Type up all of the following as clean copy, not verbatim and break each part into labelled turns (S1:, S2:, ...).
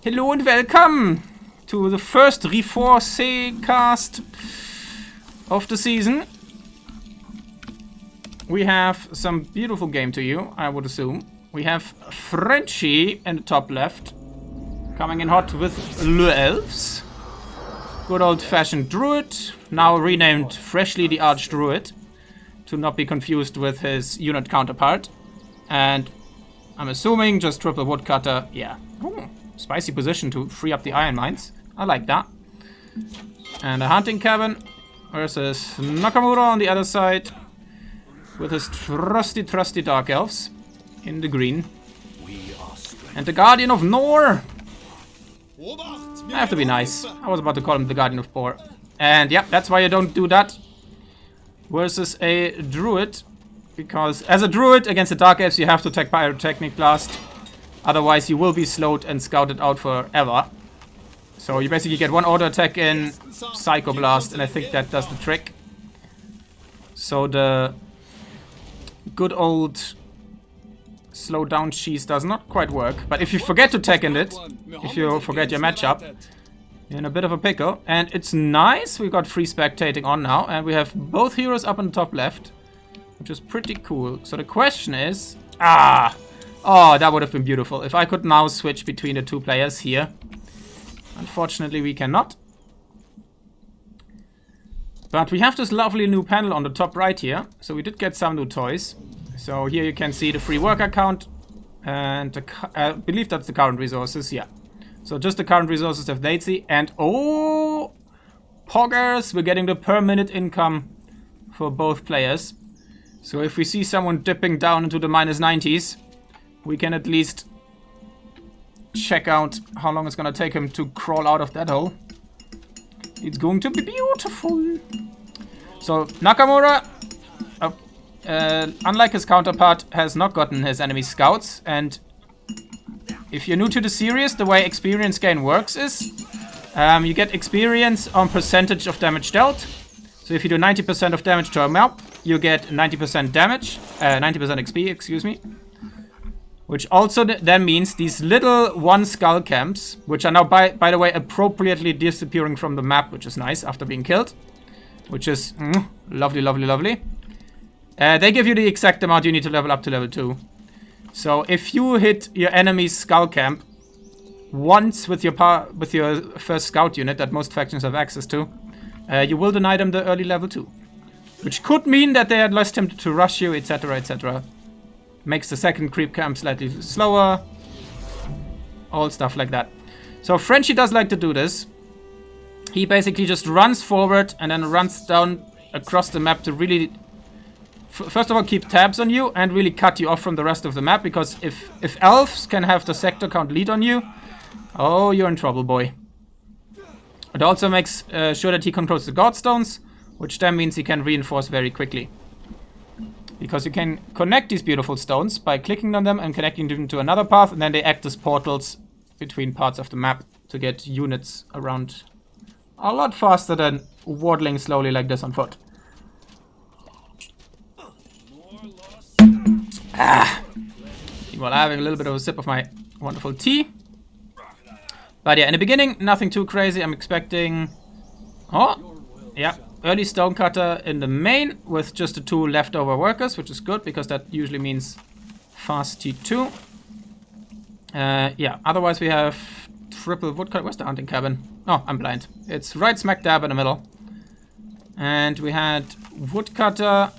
S1: Hello and welcome to the first Reforced cast of the season. We have some beautiful game to you, I would assume. We have Frenchy in the top left, coming in hot with Le Elves. Good old-fashioned druid, now renamed freshly the Archdruid, to not be confused with his unit counterpart. And I'm assuming just triple woodcutter, yeah. Ooh, spicy position to free up the iron mines. I like that. And a hunting cabin versus Nakamura on the other side with his trusty dark elves in the green. And the Guardian of Nor. I have to be nice. I was about to call him the Guardian of Bor. And yeah, that's why you don't do that versus a druid. Because as a druid against the dark elves you have to attack Pyrotechnic Blast. Otherwise you will be slowed and scouted out forever. So you basically get one auto attack in Psycho Blast, and I think that does the trick. So the good old slow down cheese does not quite work. But if you forget to tech in it, if you forget your matchup, you're in a bit of a pickle. And it's nice, we got free spectating on now, and we have both heroes up on the top left, which is pretty cool. So the question is, oh, that would have been beautiful if I could now switch between the two players here. Unfortunately, we cannot. But we have this lovely new panel on the top right here. So we did get some new toys. So here you can see the free worker count. And I believe that's the current resources, yeah. So just the current resources of Nazi. And oh, poggers, we're getting the per minute income for both players. So if we see someone dipping down into the -90s, we can at least check out how long it's gonna take him to crawl out of that hole. It's going to be beautiful. So Nakamura, unlike his counterpart, has not gotten his enemy scouts. And if you're new to the series, the way experience gain works is you get experience on percentage of damage dealt. So if you do 90% of damage to a map, you get 90% damage, 90% XP, excuse me. Which also then means these little one skull camps, which are now, by the way, appropriately disappearing from the map, which is nice after being killed. Which is lovely, lovely, lovely. They give you the exact amount you need to level up to level 2. So if you hit your enemy's skull camp once with your first scout unit that most factions have access to, you will deny them the early level 2. Which could mean that they are less tempted to rush you, etc, etc. Makes the second creep camp slightly slower. All stuff like that. So Frenchy does like to do this. He basically just runs forward and then runs down across the map to really, first of all, keep tabs on you and really cut you off from the rest of the map. Because if elves can have the sector count lead on you, oh, you're in trouble, boy. It also makes sure that he controls the Godstones, which then means he can reinforce very quickly. Because you can connect these beautiful stones by clicking on them and connecting them to another path, and then they act as portals between parts of the map to get units around a lot faster than waddling slowly like this on foot. While having a little bit of a sip of my wonderful tea. But yeah, in the beginning, nothing too crazy. I'm expecting... Oh, yeah. Early stonecutter in the main with just the 2 leftover workers, which is good because that usually means fast T2. Yeah, otherwise we have triple woodcutter. Where's the hunting cabin? Oh, I'm blind. It's right smack dab in the middle. And we had woodcutter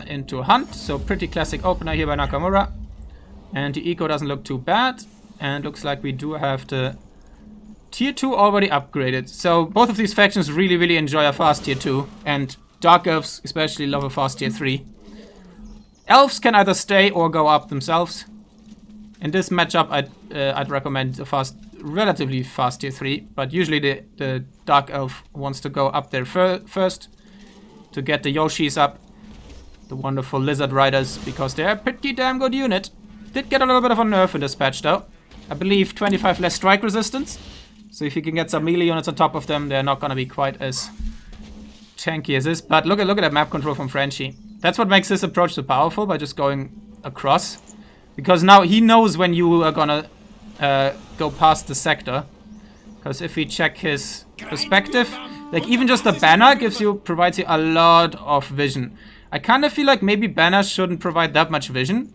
S1: into hunt. So pretty classic opener here by Nakamura. And the eco doesn't look too bad. And looks like we do have the Tier 2 already upgraded. So both of these factions really, really enjoy a fast Tier 2. And Dark Elves especially love a fast Tier 3. Elves can either stay or go up themselves. In this matchup, I'd recommend a relatively fast Tier 3. But usually the Dark Elf wants to go up there first. To get the Yoshis up. The wonderful Lizard Riders. Because they're a pretty damn good unit. Did get a little bit of a nerf in this patch though. I believe 25 less strike resistance. So if you can get some melee units on top of them, they're not going to be quite as tanky as this. But look at that map control from Frenchy. That's what makes this approach so powerful, by just going across. Because now he knows when you are going to go past the sector. Because if we check his perspective, like even just the banner provides you a lot of vision. I kind of feel like maybe banners shouldn't provide that much vision,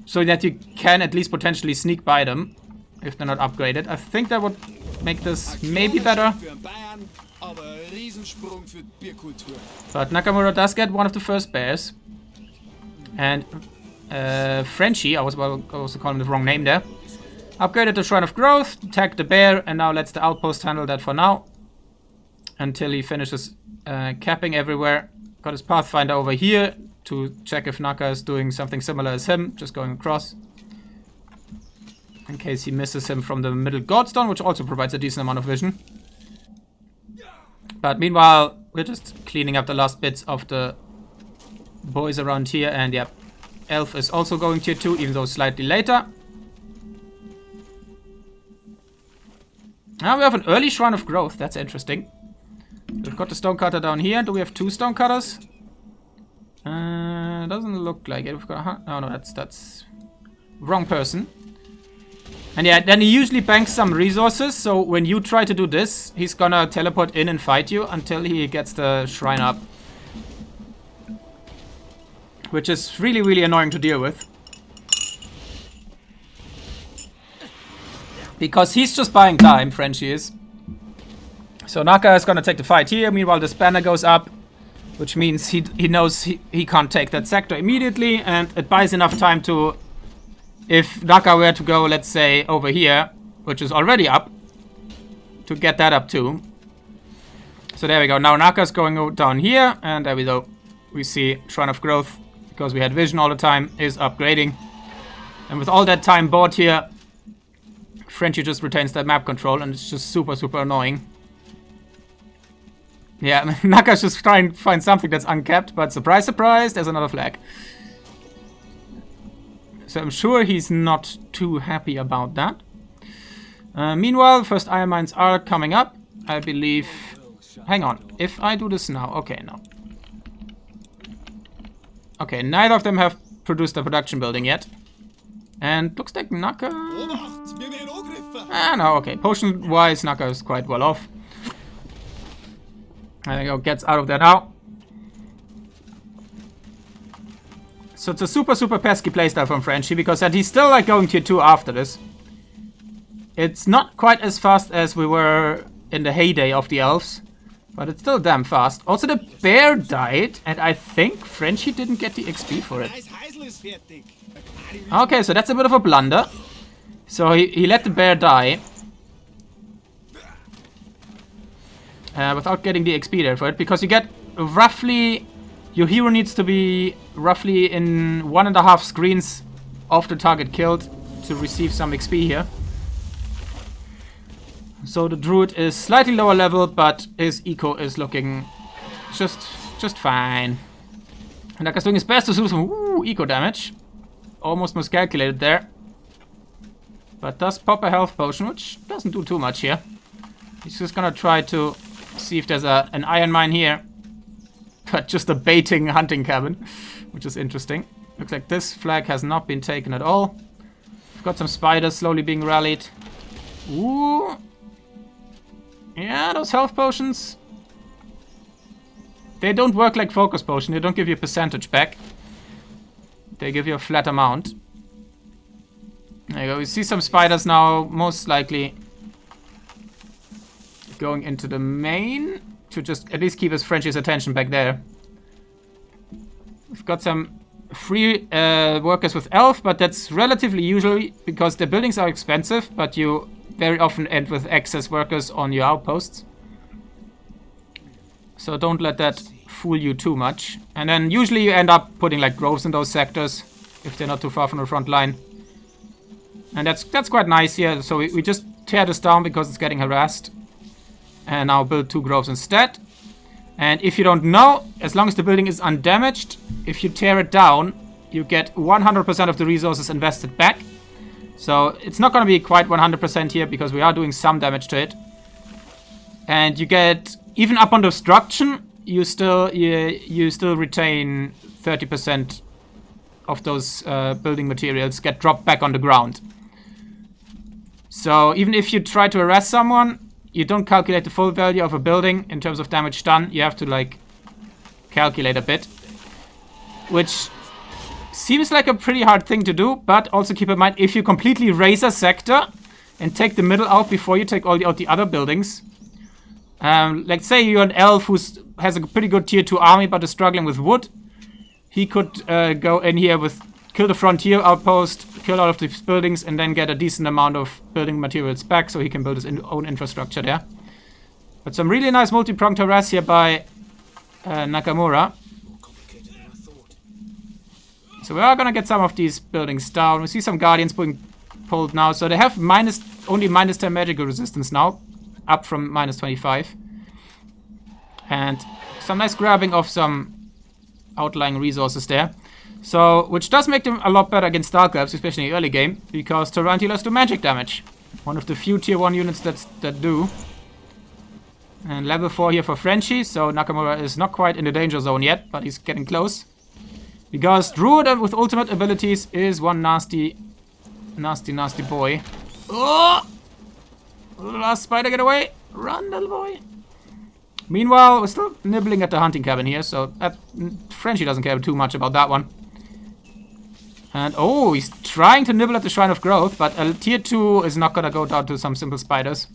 S1: so that you can at least potentially sneak by them if they're not upgraded. I think that would make this maybe better. But Nakamura does get one of the first bears. And Frenchy, I was also calling the wrong name there. Upgraded the Shrine of Growth, tagged the bear, and now lets the outpost handle that for now. Until he finishes capping everywhere. Got his Pathfinder over here to check if Naka is doing something similar as him, just going across. In case he misses him from the middle Godstone, which also provides a decent amount of vision. But meanwhile, we're just cleaning up the last bits of the boys around here. And yeah, Elf is also going tier 2, even though slightly later. Now we have an early Shrine of Growth. That's interesting. We've got the Stonecutter down here. Do we have 2 Stonecutters? Doesn't look like it. We've got no, that's wrong person. And yeah, then he usually banks some resources. So when you try to do this, he's gonna teleport in and fight you until he gets the shrine up. Which is really, really annoying to deal with. Because he's just buying time, Frenchy is. So Naka is gonna take the fight here. Meanwhile, this banner goes up. Which means he knows he can't take that sector immediately. And it buys enough time to... If Naka were to go, let's say, over here, which is already up, to get that up too. So there we go. Now Naka's going down here. And there we go. We see Shrine of Growth, because we had vision all the time, is upgrading. And with all that time bought here, Frenchy just retains that map control, and it's just super, super annoying. Yeah, Naka's just trying to find something that's uncapped, but surprise, surprise, there's another flag. So I'm sure he's not too happy about that. Meanwhile, first iron mines are coming up, I believe. Hang on, if I do this now, okay, no. Okay, neither of them have produced a production building yet. And looks like Naka... no, okay. Potion-wise, Naka is quite well off. There you go, gets out of that now. So it's a super, super pesky playstyle from Frenchy, because that he's still like going tier 2 after this. It's not quite as fast as we were in the heyday of the elves, but it's still damn fast. Also, the bear died, and I think Frenchy didn't get the XP for it. Okay, so that's a bit of a blunder. So he let the bear die. Without getting the XP there for it. Because you get roughly... Your hero needs to be roughly in 1.5 screens of the target killed to receive some XP here. So the druid is slightly lower level, but his eco is looking just fine. And Naka's doing his best to do some eco damage. Almost miscalculated there. But does pop a health potion, which doesn't do too much here. He's just gonna try to see if there's an iron mine here. But just a baiting hunting cabin, which is interesting. Looks like this flag has not been taken at all. We've got some spiders slowly being rallied. Ooh. Yeah, those health potions. They don't work like focus potion. They don't give you a percentage back. They give you a flat amount. There you go. We see some spiders now, most likely going into the main to just at least keep his Frenchie's attention back there. We've got some free workers with elf, but that's relatively usually because the buildings are expensive, but you very often end with excess workers on your outposts. So don't let that fool you too much. And then usually you end up putting like groves in those sectors if they're not too far from the front line. And that's quite nice here. So we just tear this down because it's getting harassed. And now build 2 groves instead. And if you don't know, as long as the building is undamaged, if you tear it down, you get 100% of the resources invested back. So it's not going to be quite 100% here because we are doing some damage to it. And you get, even upon destruction, you still retain 30% of those building materials get dropped back on the ground. So even if you try to harass someone, you don't calculate the full value of a building in terms of damage done. You have to like calculate a bit, which seems like a pretty hard thing to do. But also keep in mind, if you completely raise a sector and take the middle out before you take out the other buildings, like say you're an elf who has a pretty good tier 2 army but is struggling with wood, he could go in here with kill the frontier outpost, kill all of these buildings, and then get a decent amount of building materials back so he can build his own infrastructure there. But some really nice multi-pronged harass here by Nakamura. So we are gonna get some of these buildings down. We see some guardians being pulled now, so they have only minus 10 magical resistance now, up from minus 25. And some nice grabbing of some outlying resources there. So, which does make them a lot better against Starclaps, especially in the early game, because Tarantulas do magic damage. One of the few tier 1 units that do. And level 4 here for Frenchy, so Nakamura is not quite in the danger zone yet, but he's getting close. Because Druid with ultimate abilities is one nasty boy. Oh! Last spider, get away! Run, little boy! Meanwhile, we're still nibbling at the hunting cabin here, so Frenchy doesn't care too much about that one. And oh, he's trying to nibble at the Shrine of Growth, but a tier 2 is not gonna go down to some simple spiders.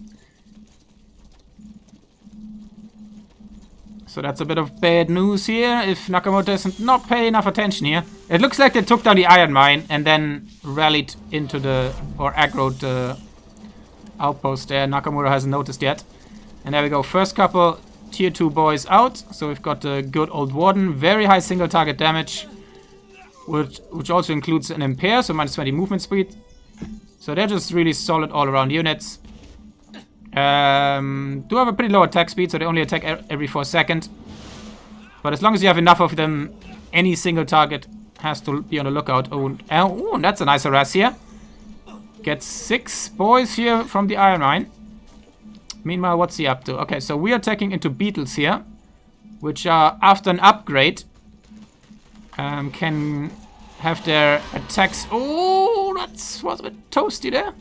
S1: So that's a bit of bad news here, if Nakamura doesn't not pay enough attention here. It looks like they took down the iron mine and then rallied into or aggroed the outpost there. Nakamura hasn't noticed yet. And there we go, first couple tier 2 boys out. So we've got the good old Warden, very high single target damage, which also includes an impair, so minus 20 movement speed. So they're just really solid all around units. Do have a pretty low attack speed, so they only attack every 4 seconds. But as long as you have enough of them, any single target has to be on the lookout. Oh, that's a nice harass here. Get 6 boys here from the iron mine. Meanwhile, what's he up to? Okay, so we are attacking into beetles here, which are, after an upgrade, can have their attacks... Oh, that was a bit toasty there.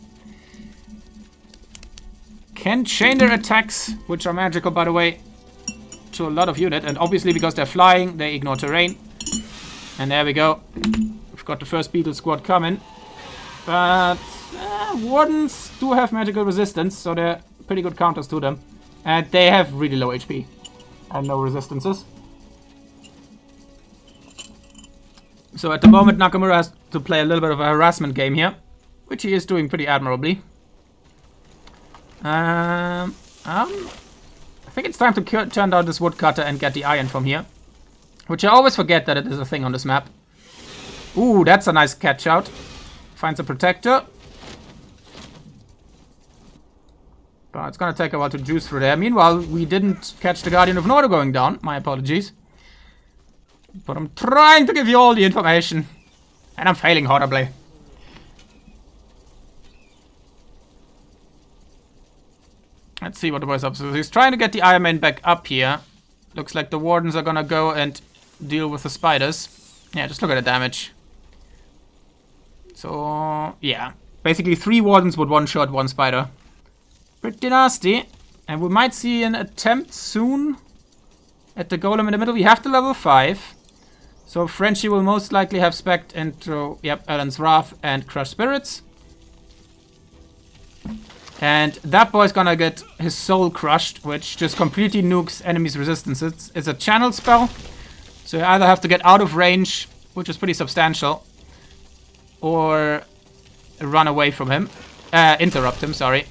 S1: Can chain their attacks, which are magical, by the way, to a lot of unit. And obviously, because they're flying, they ignore terrain. And there we go. We've got the first beetle squad coming. But Wardens do have magical resistance, so they're pretty good counters to them. And they have really low HP and no resistances. So at the moment, Nakamura has to play a little bit of a harassment game here, which he is doing pretty admirably. I think it's time to turn down this woodcutter and get the iron from here. Which I always forget that it is a thing on this map. Ooh, that's a nice catch out. Finds a protector. But it's gonna take a while to juice through there. Meanwhile, we didn't catch the Guardian of Nordo going down. My apologies. But I'm trying to give you all the information. And I'm failing horribly. Let's see what the boy's up to. So he's trying to get the Iron Man back up here. Looks like the Wardens are gonna go and deal with the spiders. Yeah, just look at the damage. So, yeah. Basically 3 Wardens would one-shot 1 spider. Pretty nasty. And we might see an attempt soon at the Golem in the middle. We have the level 5. So Frenchy will most likely have spec'd into, yep, Alan's Wrath and Crush Spirits. And that boy's gonna get his soul crushed, which just completely nukes enemies' resistances. It's a channel spell, so you either have to get out of range, which is pretty substantial, or run away from him. Interrupt him, sorry.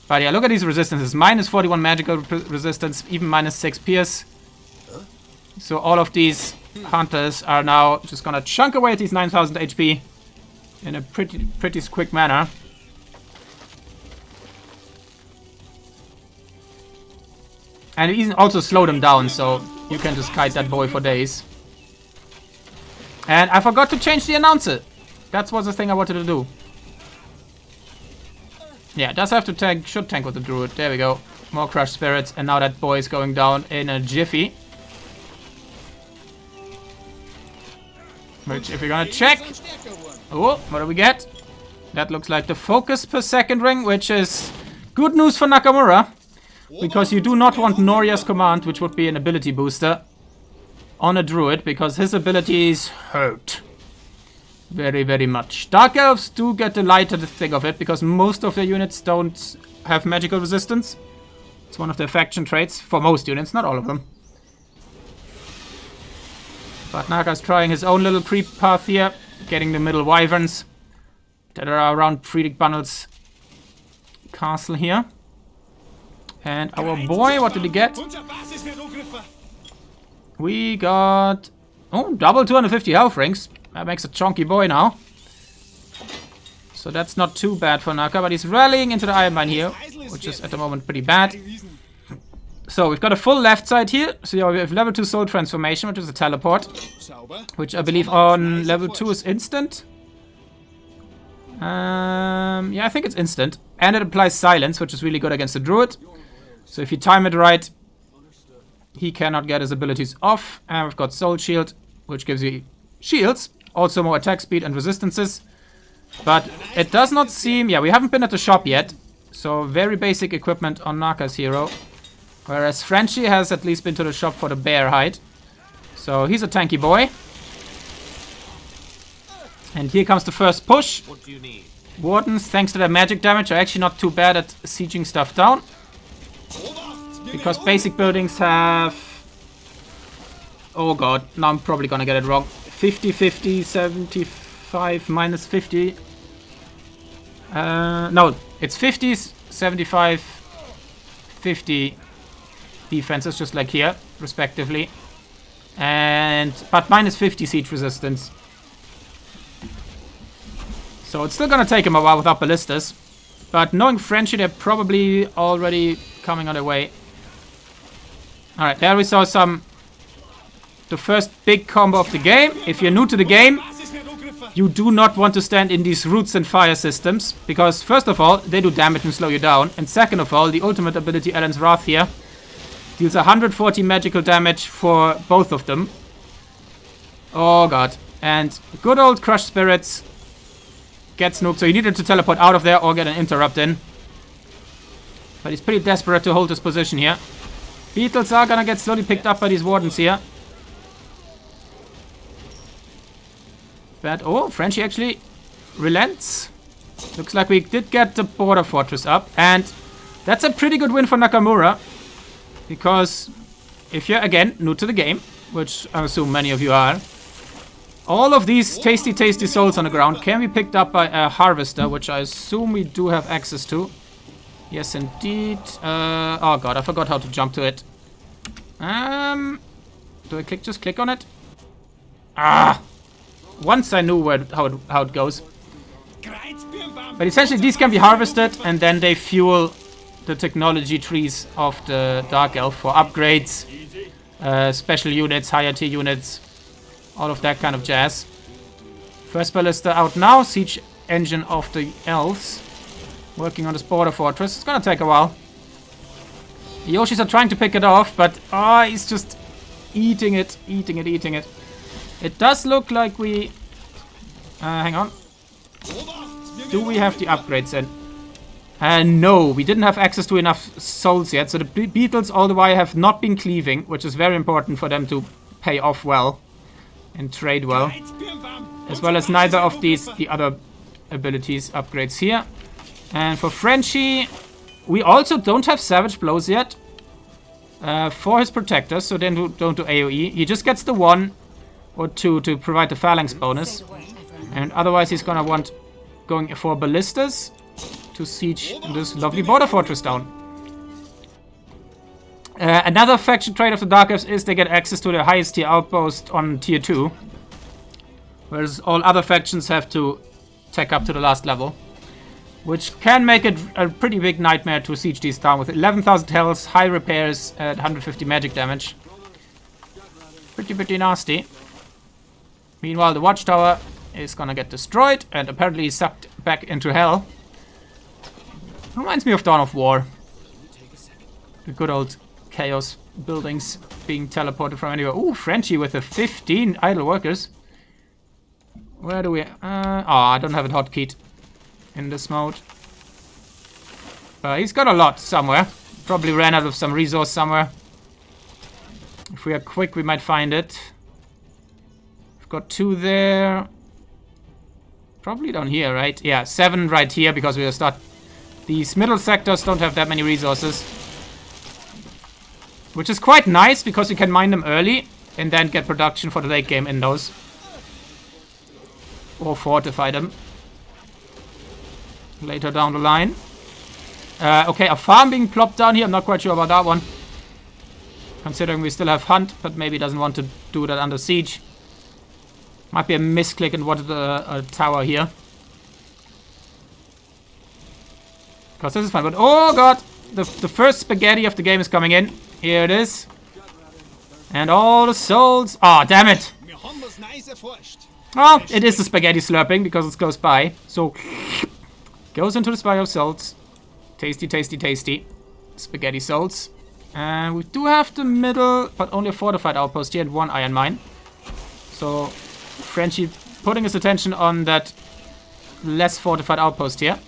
S1: But yeah, look at these resistances. Minus 41 magical resistance, even minus 6 pierce. So all of these hunters are now just gonna chunk away at these 9,000 HP in a pretty quick manner. And it also slow them down, so you can just kite that boy for days. And I forgot to change the announcer. That was the thing I wanted to do. Yeah, it does have to tank, should tank with the druid. There we go. More Crush Spirits, and now that boy is going down in a jiffy. Which, if you're gonna check... Oh, what do we get? That looks like the focus per second ring, which is good news for Nakamura. Because you do not want Noria's command, which would be an ability booster, on a druid, because his abilities hurt. Very, very much. Dark Elves do get the lighter thing of it, because most of their units don't have magical resistance. It's one of their faction traits, for most units, not all of them. But Naga's trying his own little creep path here, getting the middle wyverns that are around Friedrich Bunnel's castle here. And our boy, what did he get? We got... oh, double 250 health rings. That makes a chunky boy now. So that's not too bad for Naka, but he's rallying into the Iron Mine here, which is at the moment pretty bad. So we've got a full left side here. So yeah, we have level 2 soul transformation, which is a teleport. Which I believe on level 2 is instant. Yeah, I think it's instant. And it applies silence, which is really good against the druid. So if you time it right, he cannot get his abilities off. And we've got Soul Shield, which gives you shields. Also more attack speed and resistances. But it does not seem... yeah, we haven't been at the shop yet. So very basic equipment on Naka's hero. Whereas Frenchy has at least been to the shop for the bear hide. So he's a tanky boy. And here comes the first push. What do you need? Wardens, thanks to their magic damage, are actually not too bad at sieging stuff down. Because basic buildings have... oh god, now I'm probably gonna get it wrong. 50, 50, 75, minus 50. No, it's 50s, 75, 50 defenses, just like here, respectively. But minus 50 siege resistance. So it's still gonna take him a while without ballistas. But knowing Frenchy, they're probably already coming on their way. Alright, there we saw the first big combo of the game. If you're new to the game, you do not want to stand in these roots and fire systems. Because first of all, they do damage and slow you down. And second of all, the ultimate ability, Alan's Wrath here, deals 140 magical damage for both of them. Oh god. And good old Crushed Spirits gets nuked. So he needed to teleport out of there or get an interrupt in. But he's pretty desperate to hold his position here. Beetles are gonna get slowly picked up by these wardens here. But, oh, Frenchy actually relents. Looks like we did get the border fortress up. And that's a pretty good win for Nakamura. Because if you're, again, new to the game, which I assume many of you are, all of these tasty, tasty souls on the ground can be picked up by a harvester, which I assume we do have access to. Yes, indeed. Oh god, I forgot how to jump to it. Do I just click on it? Ah! Once I knew how it goes. But essentially these can be harvested and then they fuel the technology trees of the Dark Elf for upgrades, special units, higher tier units, all of that kind of jazz. First ballista out now, siege engine of the elves. Working on this border fortress. It's gonna take a while. The Yoshis are trying to pick it off, but he's just eating it. It does look like we... hang on. Do we have the upgrades in? No, we didn't have access to enough souls yet. So the beetles all the way have not been cleaving, which is very important for them to pay off well and trade well. As well as neither of the other abilities upgrades here. And for Frenchy, we also don't have Savage Blows yet for his protectors, so then don't do AoE. He just gets the 1 or 2 to provide the Phalanx bonus. And otherwise he's gonna want going for ballistas to siege this lovely border fortress down. Another faction trait of the Dark Elves is they get access to the highest tier outpost on tier 2. Whereas all other factions have to tech up to the last level. Which can make it a pretty big nightmare to siege these down with 11,000 health, high repairs, at 150 magic damage. Pretty nasty. Meanwhile, the watchtower is gonna get destroyed and apparently sucked back into hell. Reminds me of Dawn of War. The good old chaos buildings being teleported from anywhere. Ooh, Frenchy with the 15 idle workers. Where do we... I don't have it hotkeyed. in this mode. He's got a lot somewhere. Probably ran out of some resource somewhere. If we are quick, we might find it. We've got 2 there. Probably down here, right? Yeah, 7 right here because we will start. These middle sectors don't have that many resources. Which is quite nice because you can mine them early and then get production for the late game in those. Or fortify them later down the line. Okay, a farm being plopped down here. I'm not quite sure about that one. Considering we still have Hunt, but maybe doesn't want to do that under siege. Might be a misclick and wanted a tower here. Because this is fun. But oh god! The first spaghetti of the game is coming in. Here it is. And all the souls. Oh, damn it! Oh, it is the spaghetti slurping because it's close by. So, goes into the spire of souls. Tasty, tasty, tasty. Spaghetti souls. And we do have the middle, but only a fortified outpost here and 1 iron mine. So, Frenchy putting his attention on that less fortified outpost here.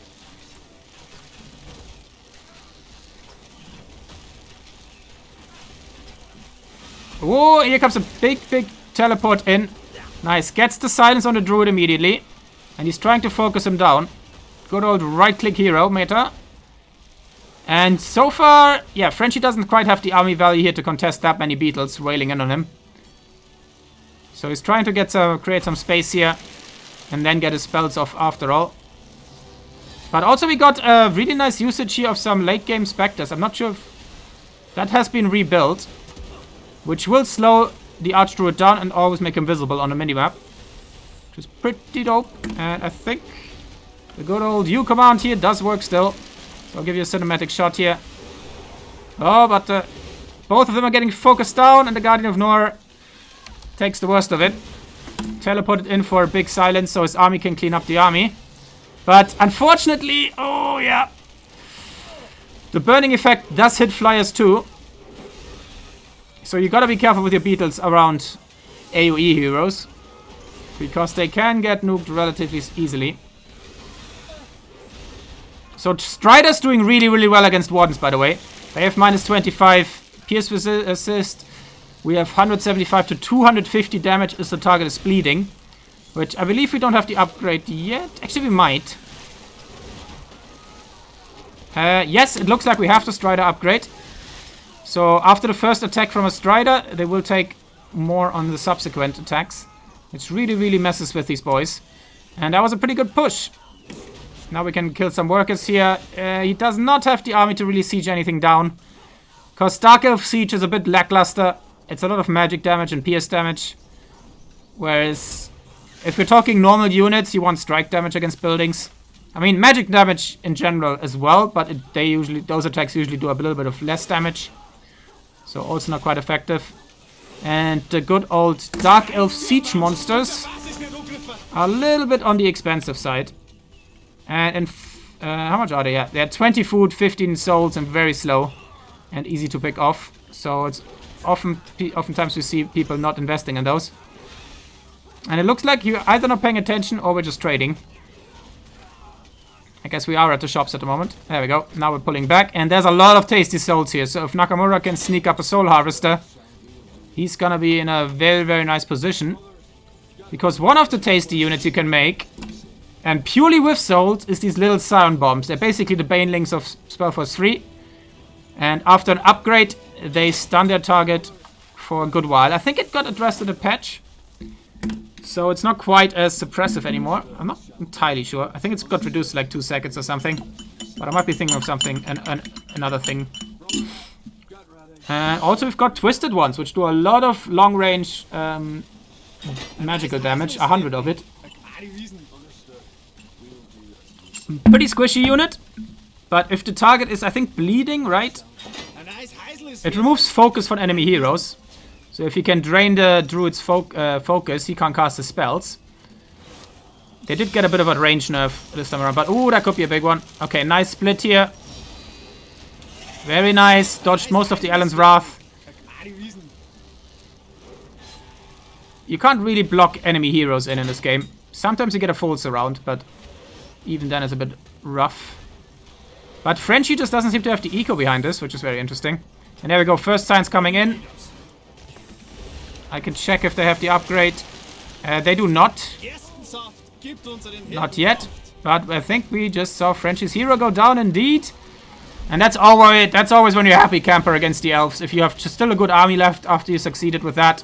S1: Oh, here comes a big, big teleport in. Nice. Gets the silence on the druid immediately. And he's trying to focus him down. Good old right-click hero meta. And so far, yeah, Frenchy doesn't quite have the army value here to contest that many beetles railing in on him. So he's trying to get create some space here. And then get his spells off after all. But also we got a really nice usage here of some late game specters. I'm not sure if that has been rebuilt. Which will slow the Archdruid down and always make him visible on the minimap. Which is pretty dope. And I think the good old U command here does work still. So I'll give you a cinematic shot here. Oh, but both of them are getting focused down and the Guardian of Noor takes the worst of it. Teleported in for a big silence so his army can clean up the army. But unfortunately, oh yeah. The burning effect does hit flyers too. So you gotta be careful with your beetles around AoE heroes. Because they can get nuked relatively easily. So Strider's doing really, really well against Wardens, by the way. They have minus 25 pierce assist. We have 175 to 250 damage as the target is bleeding. Which I believe we don't have the upgrade yet. Actually, we might. Yes, it looks like we have the Strider upgrade. So after the first attack from a Strider, they will take more on the subsequent attacks. Which really, really messes with these boys. And that was a pretty good push. Now we can kill some workers here. He does not have the army to really siege anything down. Because Dark Elf Siege is a bit lackluster. It's a lot of magic damage and pierce damage. Whereas, if we're talking normal units, you want strike damage against buildings. I mean, magic damage in general as well, but those attacks usually do a little bit of less damage. So also not quite effective. And the good old Dark Elf Siege monsters are a little bit on the expensive side. And how much are they? Yeah, they're 20 food, 15 souls, and very slow. And easy to pick off. So it's oftentimes we see people not investing in those. And it looks like you're either not paying attention or we're just trading. I guess we are at the shops at the moment. There we go. Now we're pulling back. And there's a lot of tasty souls here. So if Nakamura can sneak up a soul harvester, he's gonna be in a very, very nice position. Because one of the tasty units you can make, and purely with souls, is these little Scion bombs. They're basically the banelings of Spellforce 3. And after an upgrade, they stun their target for a good while. I think it got addressed in the patch. So it's not quite as suppressive anymore. I'm not entirely sure. I think it's got reduced to like 2 seconds or something. But I might be thinking of something, another thing. And also we've got twisted ones, which do a lot of long range magical damage. 100 of it. Pretty squishy unit. But if the target is, I think, bleeding, right? It removes focus from enemy heroes. So if you can drain the druid's focus, he can't cast his spells. They did get a bit of a range nerf this time around, but ooh, that could be a big one. Okay, nice split here. Very nice. Dodged most of the Allen's Wrath. You can't really block enemy heroes in this game. Sometimes you get a full surround, but Even then it's a bit rough. But Frenchy just doesn't seem to have the eco behind this, which is very interesting. And there we go, first signs coming in. I can check if they have the upgrade. They do not. Not yet. But I think we just saw Frenchy's hero go down indeed. And that's always when you're happy, camper, against the elves. If you have just still a good army left after you succeeded with that.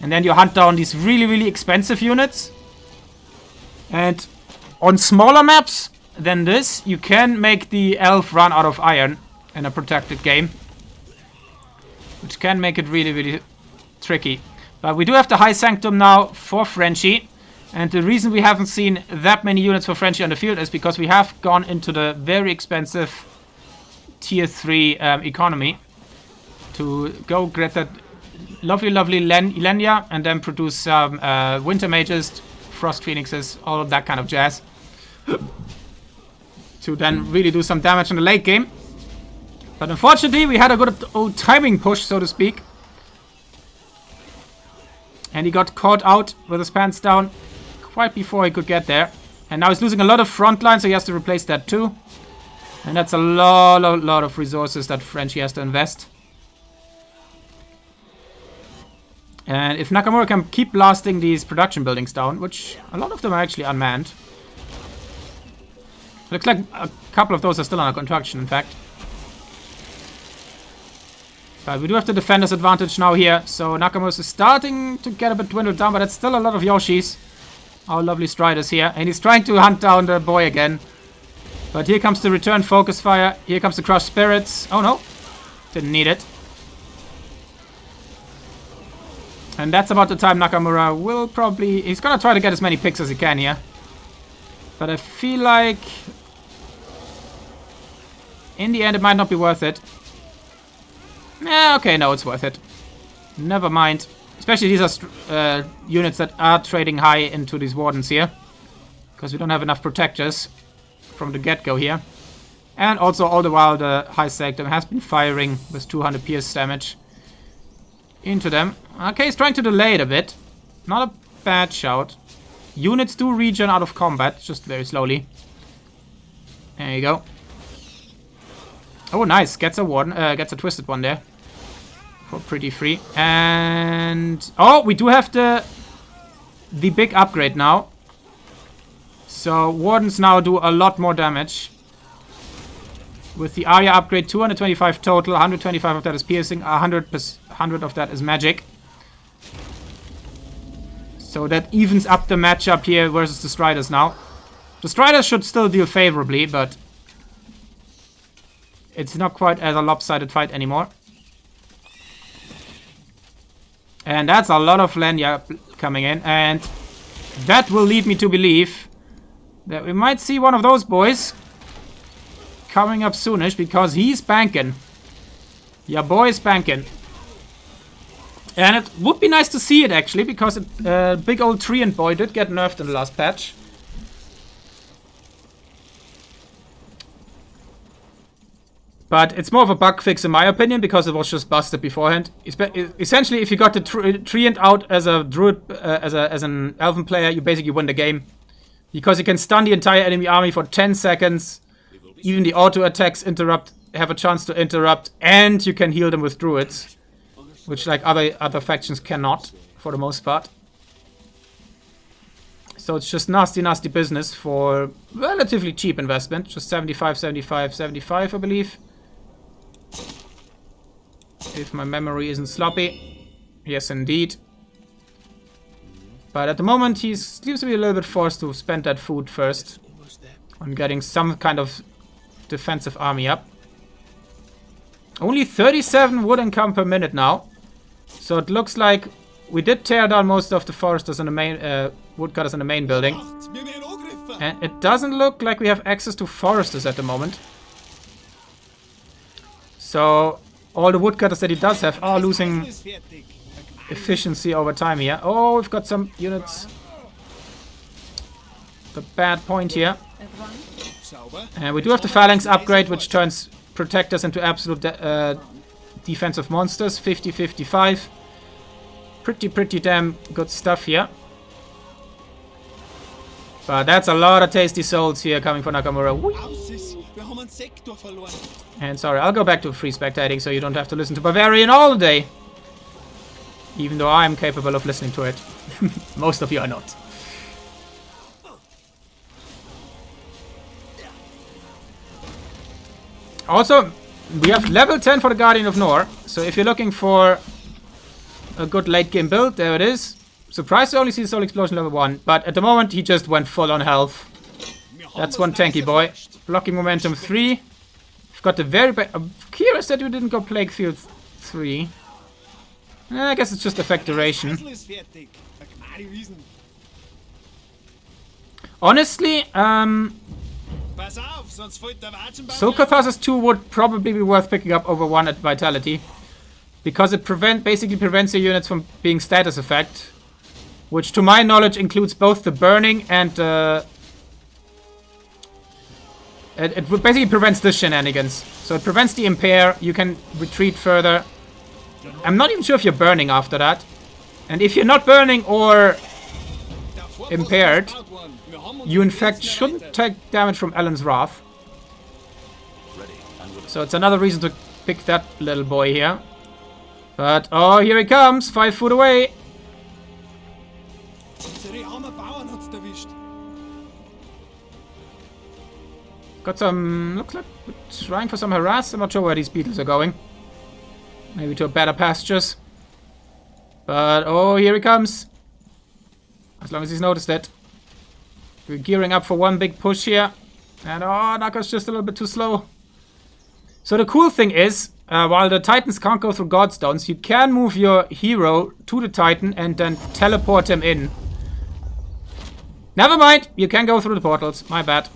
S1: And then you hunt down these really, really expensive units. And on smaller maps than this, you can make the elf run out of iron in a protected game. Which can make it really, really tricky. But we do have the High Sanctum now for Frenchy. And the reason we haven't seen that many units for Frenchy on the field is because we have gone into the very expensive tier 3 economy to go get that lovely, lovely Lenya and then produce some Winter Mages, Frost Phoenixes, all of that kind of jazz. To then really do some damage in the late game. But unfortunately, we had a good old timing push, so to speak. And he got caught out with his pants down quite before he could get there. And now he's losing a lot of front line, so he has to replace that too. And that's a lot of resources that Frenchy has to invest. And if Nakamura can keep blasting these production buildings down, which a lot of them are actually unmanned. Looks like a couple of those are still under construction, in fact. But we do have the defender's advantage now here. So Nakamura is starting to get a bit dwindled down, but it's still a lot of Yoshis. Our lovely Striders here. And he's trying to hunt down the boy again. But here comes the return focus fire. Here comes the crushed spirits. Oh no. Didn't need it. And that's about the time Nakamura will probably... He's gonna try to get as many picks as he can here. But I feel like... in the end it might not be worth it. Okay, no, it's worth it. Never mind. Especially these are units that are trading high into these wardens here. Because we don't have enough protectors from the get-go here. And also all the while the High Sanctum has been firing with 200 pierce damage into them. Okay, he's trying to delay it a bit. Not a bad shout. Units do regen out of combat, just very slowly. There you go. Oh, nice. Gets a one. Gets a twisted one there. For pretty free. And... oh, we do have the big upgrade now. So, wardens now do a lot more damage. With the Arya upgrade, 225 total. 125 of that is piercing. 100 of that is magic. So that evens up the matchup here versus the Striders now. The Striders should still deal favorably, but... it's not quite as a lopsided fight anymore. And that's a lot of Lenya coming in. And that will lead me to believe that we might see one of those boys coming up soonish, because he's banking. Yeah, boy is banking. And it would be nice to see it, actually, because big old Treant boy did get nerfed in the last patch. But it's more of a bug fix in my opinion, because it was just busted beforehand. Essentially, if you got the Treant out as a druid, as an elven player, you basically win the game. Because you can stun the entire enemy army for 10 seconds. Even the auto attacks have a chance to interrupt, and you can heal them with druids. Which like other factions cannot, for the most part. So it's just nasty, nasty business for relatively cheap investment. Just 75, 75, 75, I believe. If my memory isn't sloppy. Yes, indeed. But at the moment, he seems to be a little bit forced to spend that food first. On getting some kind of defensive army up. Only 37 wood income per minute now. So it looks like we did tear down most of the foresters in the main woodcutters in the main building. And it doesn't look like we have access to foresters at the moment. So all the woodcutters that he does have are losing efficiency over time here. Oh, we've got some units. The bad point here. And we do have the phalanx upgrade, which turns protectors into absolute defensive monsters. 50-55. Pretty damn good stuff here. But that's a lot of tasty souls here coming for Nakamura. Whee! And sorry, I'll go back to free spectating so you don't have to listen to Bavarian all day. Even though I am capable of listening to it. Most of you are not. Also, we have level 10 for the Guardian of Nor. So if you're looking for a good late game build, there it is. Surprised to only see Soul Explosion level 1. But at the moment, he just went full on health. That's one tanky boy. Blocking momentum 3. We've got the very bad... I'm curious that you didn't go Plague Field 3. I guess it's just effect duration. Honestly, Soul Catharsis 2 would probably be worth picking up over 1 at Vitality. Because it basically prevents your units from being status effect. Which to my knowledge includes both the burning and it basically prevents the shenanigans. So it prevents the impair, you can retreat further. I'm not even sure if you're burning after that. And if you're not burning or impaired, you in fact shouldn't take damage from Ellen's Wrath. So it's another reason to pick that little boy here. But, oh, here he comes, 5 foot away. Got some, looks like we're trying for some harass. I'm not sure where these beetles are going. Maybe to a better pastures. But, oh, here he comes. As long as he's noticed it. We're gearing up for one big push here. And, oh, Naka's just a little bit too slow. So the cool thing is, while the Titans can't go through Godstones, you can move your hero to the Titan and then teleport him in. Never mind, you can go through the portals. My bad.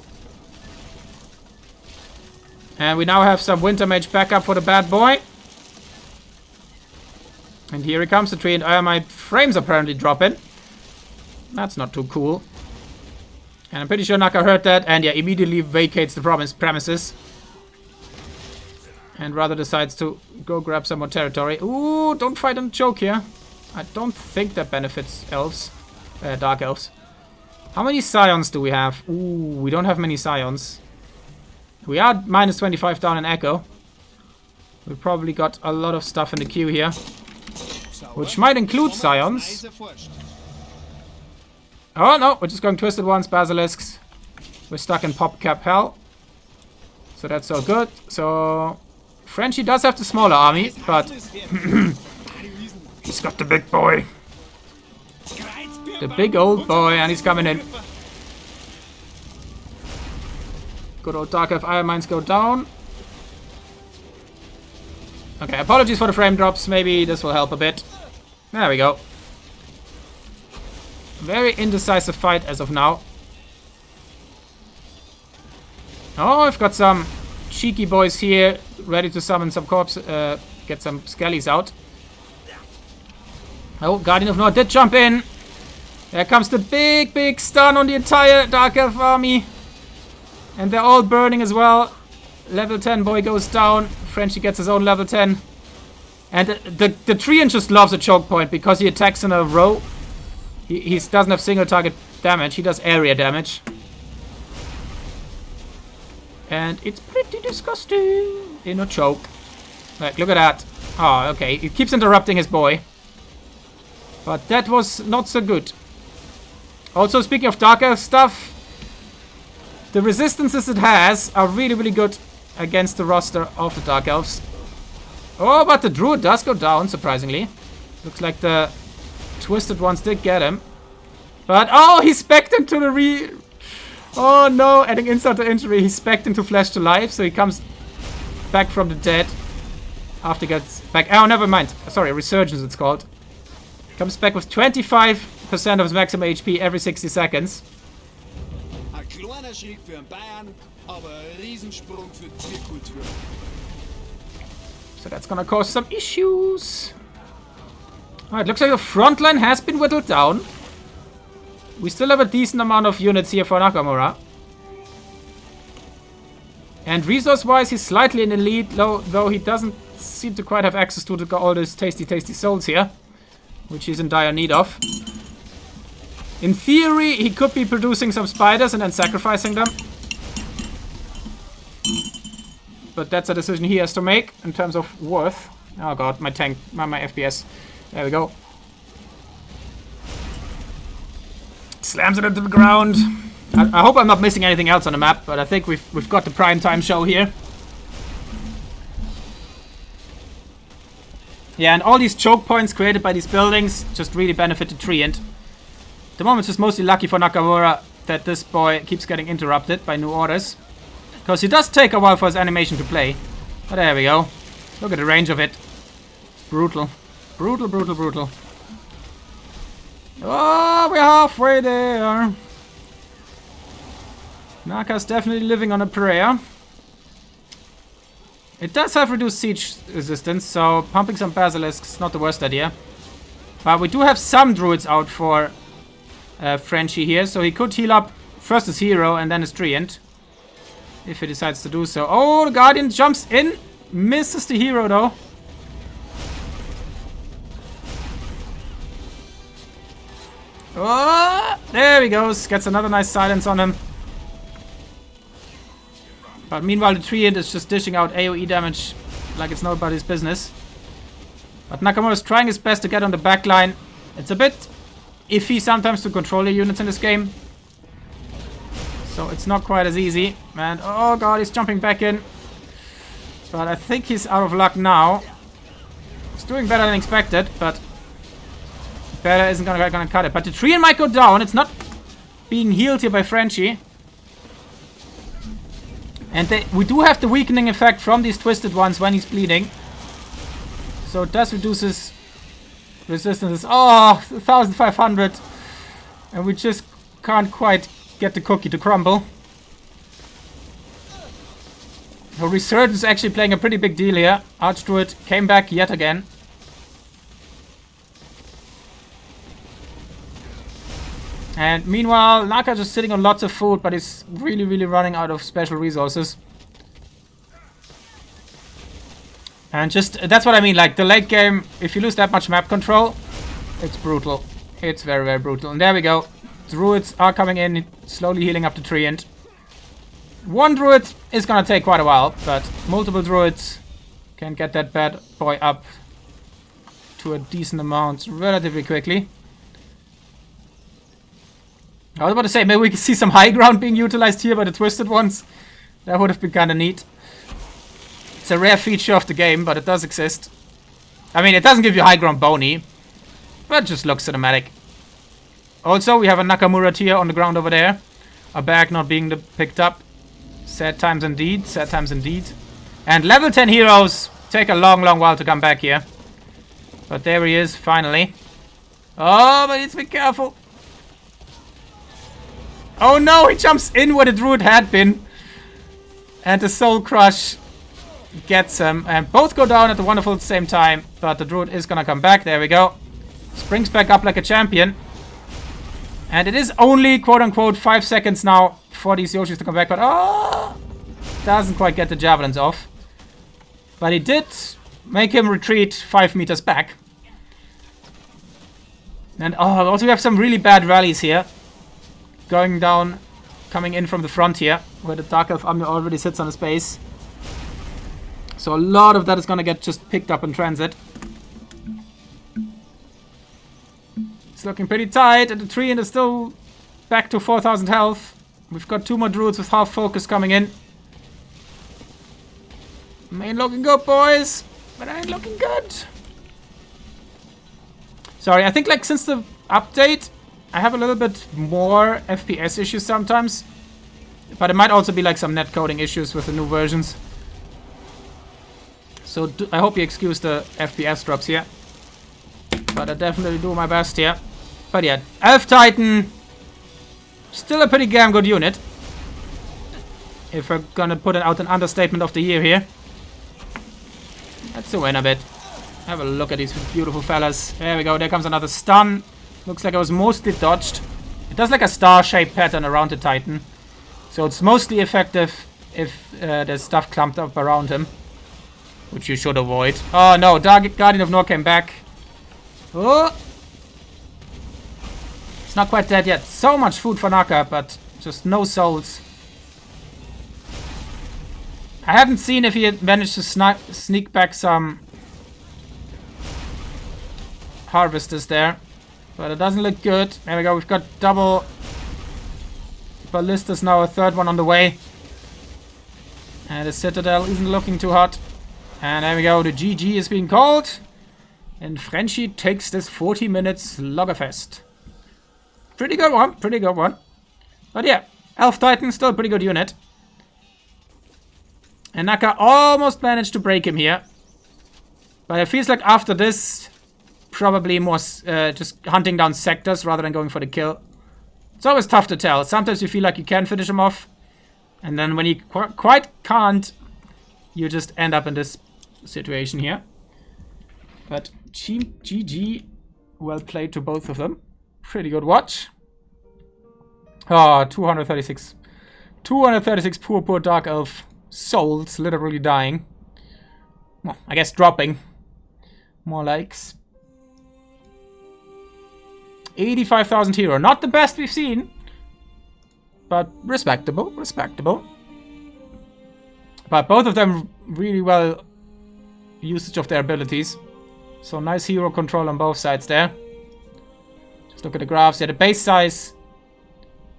S1: And we now have some Winter Mage backup for the bad boy. And here he comes, the tree and my frames apparently dropping. That's not too cool. And I'm pretty sure Naka heard that and yeah, immediately vacates the premises. And rather decides to go grab some more territory. Ooh, don't fight on the choke here. I don't think that benefits elves. Dark elves. How many scions do we have? Ooh, we don't have many scions. We are minus 25 down in Echo. We've probably got a lot of stuff in the queue here. Which might include scions. Oh no, we're just going Twisted Ones, Basilisks. We're stuck in PopCap hell. So that's all good. So Frenchy does have the smaller army, but he's got the big boy. The big old boy, and he's coming in. Good old Dark Elf Iron Mines go down. Okay, apologies for the frame drops. Maybe this will help a bit. There we go. Very indecisive fight as of now. Oh, I've got some cheeky boys here ready to summon some corpse, get some skellies out. Oh, Guardian of Nord did jump in. There comes the big stun on the entire Dark Elf army. And they're all burning as well. Level 10 boy goes down. Frenchy gets his own level 10. And the Treant just loves a choke point because he attacks in a row. He doesn't have single target damage. He does area damage. And it's pretty disgusting. In a choke. Like, look at that. Oh, okay. He keeps interrupting his boy. But that was not so good. Also, speaking of Dark Elf stuff, the resistances it has are really good against the roster of the Dark Elves. Oh, but the Druid does go down, surprisingly. Looks like the Twisted Ones did get him. But, oh, he specced into the Oh no, adding insult to injury, he specced into Flash to Life, so he comes back from the dead. After he gets back. Oh, never mind. Sorry, Resurgence it's called. Comes back with 25% of his maximum HP every 60 seconds. So that's gonna cause some issues. Alright, looks like the front line has been whittled down. We still have a decent amount of units here for Nakamura. And resource-wise, he's slightly in the lead, though he doesn't seem to quite have access to all these tasty souls here. Which he's in dire need of. In theory, he could be producing some spiders and then sacrificing them. But that's a decision he has to make in terms of worth. Oh god, my tank, my FPS. There we go. Slams it into the ground. I hope I'm not missing anything else on the map, but I think we've got the prime time show here. Yeah, and all these choke points created by these buildings just really benefit the Treant. At the moment, it's just mostly lucky for Nakamura that this boy keeps getting interrupted by new orders. Because it does take a while for his animation to play. But there we go. Look at the range of it. It's brutal. Brutal, brutal, brutal. Oh, we're halfway there. Naka's definitely living on a prayer. It does have reduced siege resistance, so pumping some basilisks is not the worst idea. But we do have some druids out for Frenchy here, so he could heal up first his hero and then his treant. If he decides to do so. Oh, the Guardian jumps in. Misses the hero, though. Oh, there he goes. Gets another nice silence on him. But meanwhile, the treant is just dishing out AoE damage like it's nobody's business. But Nakamura is trying his best to get on the back line. It's a bit iffy sometimes to control the units in this game. So it's not quite as easy. And oh god, he's jumping back in. But I think he's out of luck now. He's doing better than expected, but better isn't gonna cut it. But the treant might go down. It's not being healed here by Frenchy. And we do have the weakening effect from these twisted ones when he's bleeding. So it does reduce his resistance. Oh, 1500. And we just can't quite get the cookie to crumble. So Resurgence is actually playing a pretty big deal here. Archdruid came back yet again. And meanwhile, Naka just sitting on lots of food, but is really, really running out of special resources. And just, that's what I mean, like the late game, if you lose that much map control, it's brutal. It's very, very brutal. And there we go. Druids are coming in, slowly healing up the treant. One druid is gonna take quite a while, but multiple druids can get that bad boy up to a decent amount relatively quickly. I was about to say, maybe we can see some high ground being utilized here by the twisted ones. That would have been kind of neat. It's a rare feature of the game, but it does exist. I mean, it doesn't give you high ground bony, but it just looks cinematic. Also, we have a Nakamura tier on the ground over there. A bag not being picked up. Sad times indeed, sad times indeed. And level 10 heroes take a long, long while to come back here. But there he is, finally. Oh, but let's be careful. Oh no, he jumps in where the druid had been. And the soul crush gets him. And both go down at the wonderful same time. But the druid is gonna come back. There we go. Springs back up like a champion. And it is only, quote-unquote, 5 seconds now for these Yoshis to come back. But, oh! Doesn't quite get the javelins off. But he did make him retreat 5 meters back. And, oh, also we have some really bad rallies here. Going down, coming in from the front here, where the Dark Elf army already sits on his base. So a lot of that is going to get just picked up in transit. It's looking pretty tight, and the treant is still back to 4,000 health. We've got 2 more druids with half focus coming in. Ain't looking good, boys. But ain't looking good. Sorry, I think like since the update, I have a little bit more FPS issues sometimes. But it might also be like some netcoding issues with the new versions. So I hope you excuse the FPS drops here. But I definitely do my best here. But yeah, Elf Titan, still a pretty damn good unit. If we're gonna put out an understatement of the year here. Let's win a bit. Have a look at these beautiful fellas. There we go, there comes another stun. Looks like it was mostly dodged. It does like a star-shaped pattern around the Titan. So it's mostly effective if there's stuff clumped up around him. Which you should avoid. Oh no, Guardian of Nor came back. Oh! It's not quite dead yet. So much food for Naka, but just no souls. I haven't seen if he had managed to sneak back some harvesters there. But it doesn't look good. There we go. We've got double ballistas now. A third one on the way. And the Citadel isn't looking too hot. And there we go. The GG is being called. And Frenchy takes this 40 minutes Loggerfest. Pretty good one. Pretty good one. But yeah. Elf Titan, still a pretty good unit. And Naka almost managed to break him here. But it feels like after this, probably more just hunting down sectors rather than going for the kill. It's always tough to tell. Sometimes you feel like you can finish him off. And then when you quite can't, you just end up in this situation here. But GG, well played to both of them. Pretty good watch. Oh, 236. 236 poor Dark Elf souls literally dying. Well, I guess dropping. More likes. 85,000 hero. Not the best we've seen. But respectable. Respectable. But both of them really well usage of their abilities. So nice hero control on both sides there. Just look at the graphs. Yeah, the base size.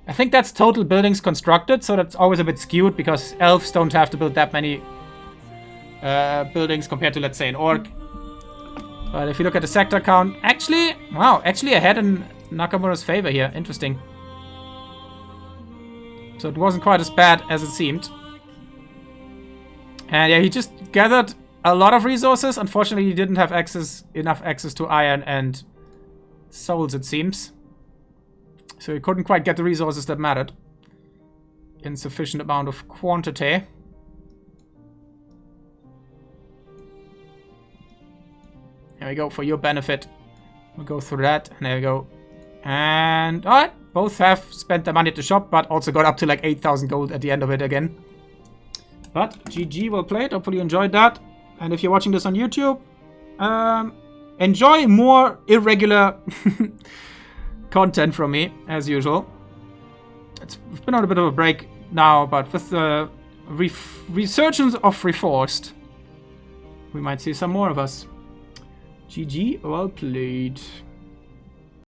S1: I think that's total buildings constructed. So that's always a bit skewed because elves don't have to build that many buildings compared to, let's say, an orc. But if you look at the sector count, actually, wow, actually ahead in Nakamura's favor here. Interesting. So it wasn't quite as bad as it seemed. And yeah, he just gathered a lot of resources. Unfortunately, he didn't have enough access to iron and souls, it seems. So he couldn't quite get the resources that mattered. Insufficient amount of quantity. There we go, for your benefit. We'll go through that, and there we go. And, alright, both have spent their money at the shop, but also got up to like 8,000 gold at the end of it again. But, GG, well played. Hopefully you enjoyed that. And if you're watching this on YouTube, enjoy more irregular content from me, as usual. We've been on a bit of a break now, but with the resurgence of Reforced, we might see some more of us. GG, well played.